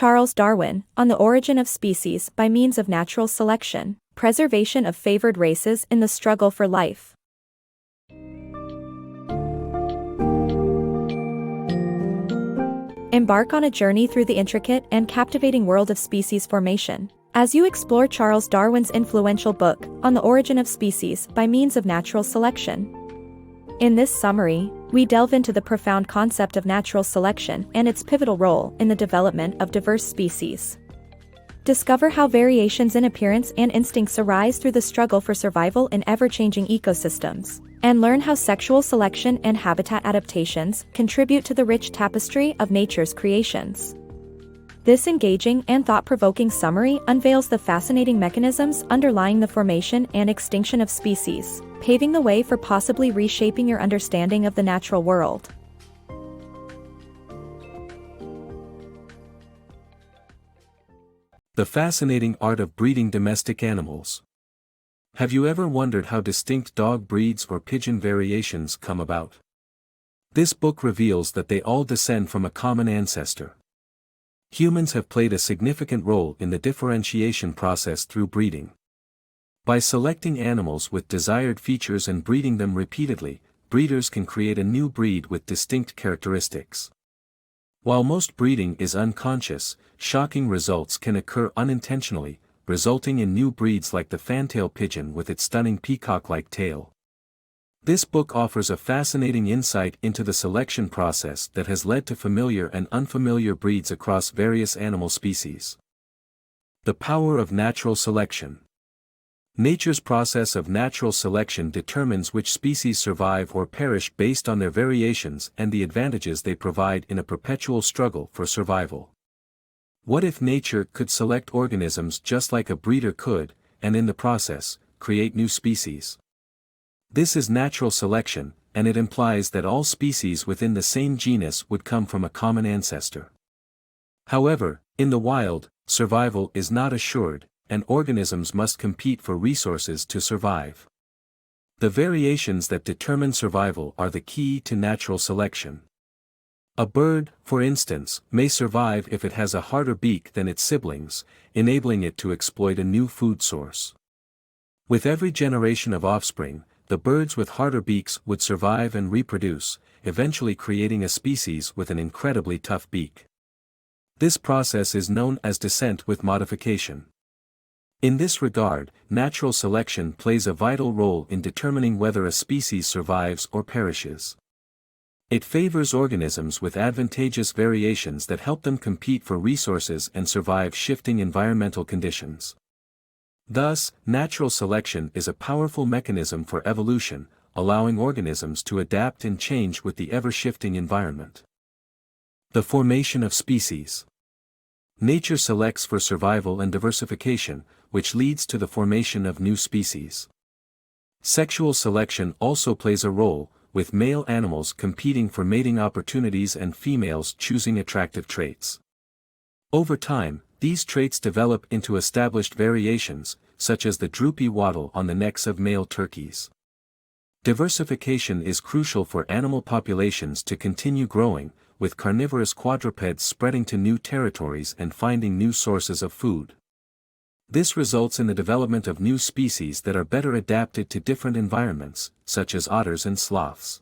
Charles Darwin, on the origin of species by means of natural selection, preservation of favored races in the struggle for life. Embark on a journey through the intricate and captivating world of species formation, as you explore Charles Darwin's influential book, On the Origin of Species by Means of Natural Selection. In this summary, we delve into the profound concept of natural selection and its pivotal role in the development of diverse species. Discover how variations in appearance and instincts arise through the struggle for survival in ever-changing ecosystems, and learn how sexual selection and habitat adaptations contribute to the rich tapestry of nature's creations. This engaging and thought-provoking summary unveils the fascinating mechanisms underlying the formation and extinction of species, paving the way for possibly reshaping your understanding of the natural world. The fascinating art of breeding domestic animals. Have you ever wondered how distinct dog breeds or pigeon variations come about? This book reveals that they all descend from a common ancestor. Humans have played a significant role in the differentiation process through breeding. By selecting animals with desired features and breeding them repeatedly, breeders can create a new breed with distinct characteristics. While most breeding is unconscious, shocking results can occur unintentionally, resulting in new breeds like the fantail pigeon with its stunning peacock-like tail. This book offers a fascinating insight into the selection process that has led to familiar and unfamiliar breeds across various animal species. The power of natural selection. Nature's process of natural selection determines which species survive or perish based on their variations and the advantages they provide in a perpetual struggle for survival. What if nature could select organisms just like a breeder could, and in the process, create new species? This is natural selection, and it implies that all species within the same genus would come from a common ancestor. However, in the wild, survival is not assured, and organisms must compete for resources to survive. The variations that determine survival are the key to natural selection. A bird, for instance, may survive if it has a harder beak than its siblings, enabling it to exploit a new food source. With every generation of offspring, the birds with harder beaks would survive and reproduce, eventually creating a species with an incredibly tough beak. This process is known as descent with modification. In this regard, natural selection plays a vital role in determining whether a species survives or perishes. It favors organisms with advantageous variations that help them compete for resources and survive shifting environmental conditions. Thus, natural selection is a powerful mechanism for evolution, allowing organisms to adapt and change with the ever-shifting environment. The formation of species. Nature selects for survival and diversification, which leads to the formation of new species. Sexual selection also plays a role, with male animals competing for mating opportunities and females choosing attractive traits. Over time, these traits develop into established variations, such as the droopy wattle on the necks of male turkeys. Diversification is crucial for animal populations to continue growing, with carnivorous quadrupeds spreading to new territories and finding new sources of food. This results in the development of new species that are better adapted to different environments, such as otters and sloths.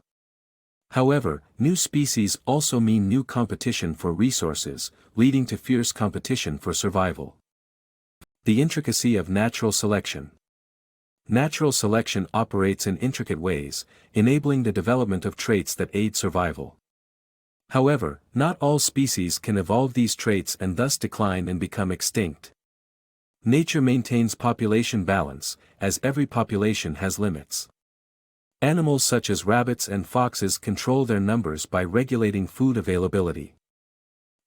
However, new species also mean new competition for resources, leading to fierce competition for survival. The intricacy of natural selection. Natural selection operates in intricate ways, enabling the development of traits that aid survival. However, not all species can evolve these traits and thus decline and become extinct. Nature maintains population balance, as every population has limits. Animals such as rabbits and foxes control their numbers by regulating food availability.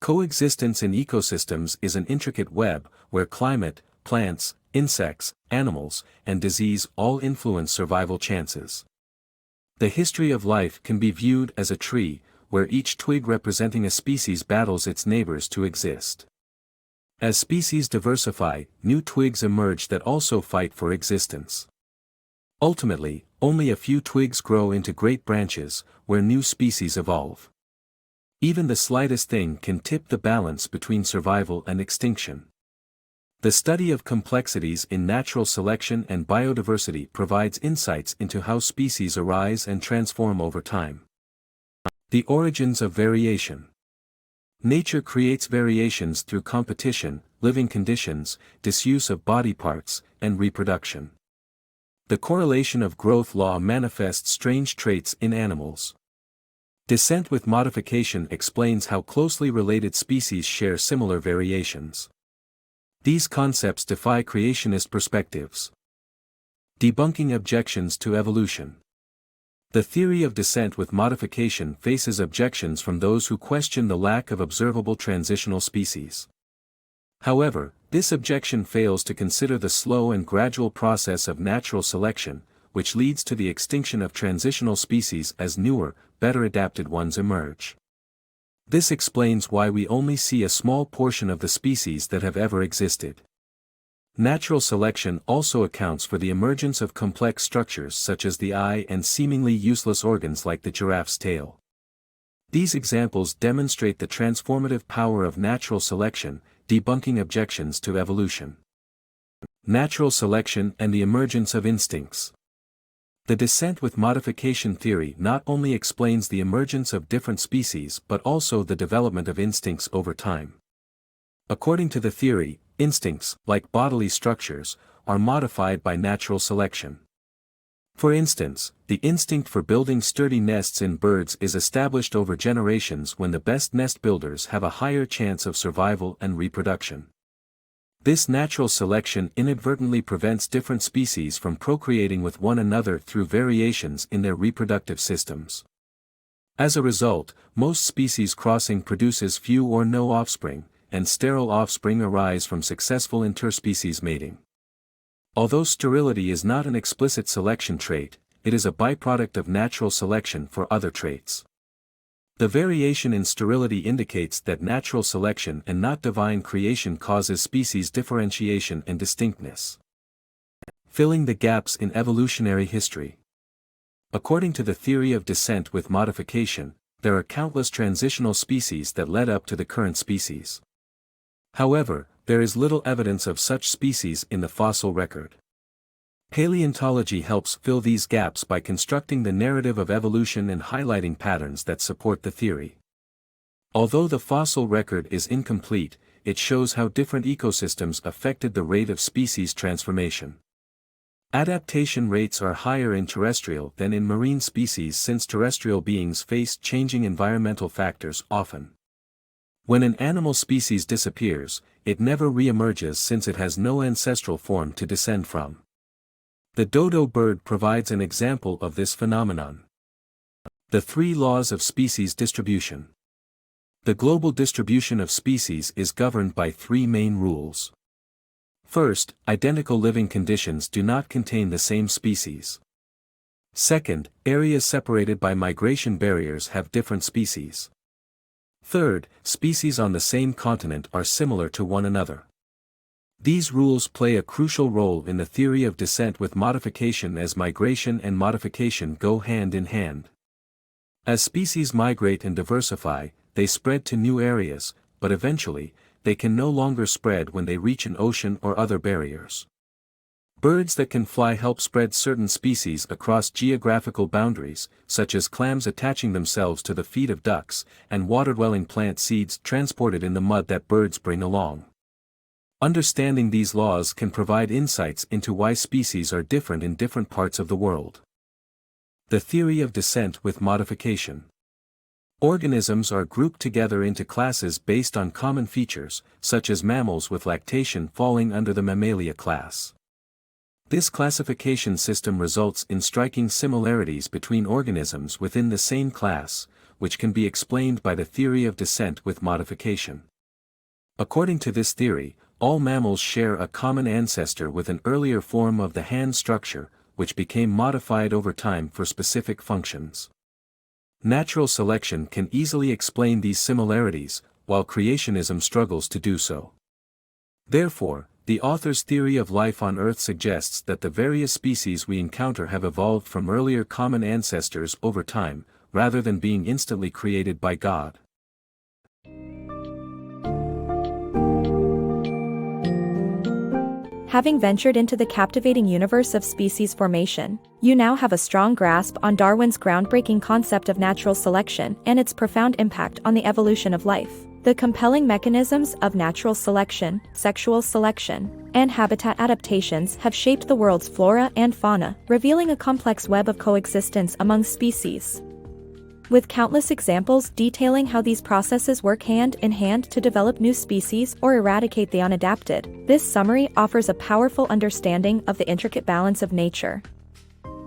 Coexistence in ecosystems is an intricate web, where climate, plants, insects, animals, and disease all influence survival chances. The history of life can be viewed as a tree, where each twig representing a species battles its neighbors to exist. As species diversify, new twigs emerge that also fight for existence. Ultimately, only a few twigs grow into great branches, where new species evolve. Even the slightest thing can tip the balance between survival and extinction. The study of complexities in natural selection and biodiversity provides insights into how species arise and transform over time. The origins of variation. Nature creates variations through competition, living conditions, disuse of body parts, and reproduction. The correlation of growth law manifests strange traits in animals. Descent with modification explains how closely related species share similar variations. These concepts defy creationist perspectives. Debunking objections to evolution. The theory of descent with modification faces objections from those who question the lack of observable transitional species. However, this objection fails to consider the slow and gradual process of natural selection, which leads to the extinction of transitional species as newer, better adapted ones emerge. This explains why we only see a small portion of the species that have ever existed. Natural selection also accounts for the emergence of complex structures such as the eye and seemingly useless organs like the giraffe's tail. These examples demonstrate the transformative power of natural selection, debunking objections to evolution. Natural selection and the emergence of instincts. The descent with modification theory not only explains the emergence of different species but also the development of instincts over time. According to the theory, instincts, like bodily structures, are modified by natural selection. For instance, the instinct for building sturdy nests in birds is established over generations when the best nest builders have a higher chance of survival and reproduction. This natural selection inadvertently prevents different species from procreating with one another through variations in their reproductive systems. As a result, most species crossing produces few or no offspring, and sterile offspring arise from successful interspecies mating. Although sterility is not an explicit selection trait, it is a byproduct of natural selection for other traits. The variation in sterility indicates that natural selection and not divine creation causes species differentiation and distinctness. Filling the gaps in evolutionary history. According to the theory of descent with modification, there are countless transitional species that led up to the current species. However, there is little evidence of such species in the fossil record. Paleontology helps fill these gaps by constructing the narrative of evolution and highlighting patterns that support the theory. Although the fossil record is incomplete, it shows how different ecosystems affected the rate of species transformation. Adaptation rates are higher in terrestrial than in marine species since terrestrial beings face changing environmental factors often. When an animal species disappears, it never re-emerges since it has no ancestral form to descend from. The dodo bird provides an example of this phenomenon. The three laws of species distribution. The global distribution of species is governed by three main rules. First, identical living conditions do not contain the same species. Second, areas separated by migration barriers have different species. Third, species on the same continent are similar to one another. These rules play a crucial role in the theory of descent with modification as migration and modification go hand in hand. As species migrate and diversify, they spread to new areas, but eventually, they can no longer spread when they reach an ocean or other barriers. Birds that can fly help spread certain species across geographical boundaries, such as clams attaching themselves to the feet of ducks, and water-dwelling plant seeds transported in the mud that birds bring along. Understanding these laws can provide insights into why species are different in different parts of the world. The theory of descent with modification. Organisms are grouped together into classes based on common features, such as mammals with lactation falling under the Mammalia class. This classification system results in striking similarities between organisms within the same class, which can be explained by the theory of descent with modification. According to this theory, all mammals share a common ancestor with an earlier form of the hand structure, which became modified over time for specific functions. Natural selection can easily explain these similarities, while creationism struggles to do so. Therefore, the author's theory of life on Earth suggests that the various species we encounter have evolved from earlier common ancestors over time, rather than being instantly created by God. Having ventured into the captivating universe of species formation, you now have a strong grasp on Darwin's groundbreaking concept of natural selection and its profound impact on the evolution of life. The compelling mechanisms of natural selection, sexual selection, and habitat adaptations have shaped the world's flora and fauna, revealing a complex web of coexistence among species. With countless examples detailing how these processes work hand in hand to develop new species or eradicate the unadapted, this summary offers a powerful understanding of the intricate balance of nature.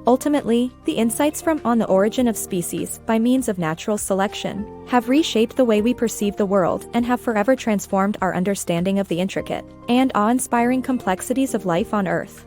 Ultimately, the insights from On the Origin of Species by means of natural selection have reshaped the way we perceive the world and have forever transformed our understanding of the intricate and awe-inspiring complexities of life on Earth.